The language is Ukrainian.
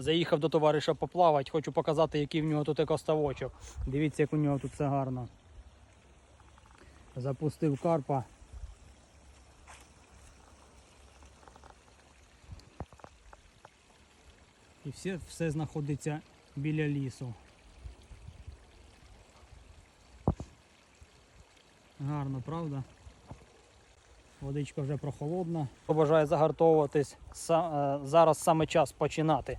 Заїхав до товариша поплавати, хочу показати, який в нього тут екоставочок. Дивіться, як у нього тут все гарно. Запустив карпа. І все знаходиться біля лісу. Гарно, правда? Водичка вже прохолодна. Хто бажає загартовуватись, зараз саме час починати.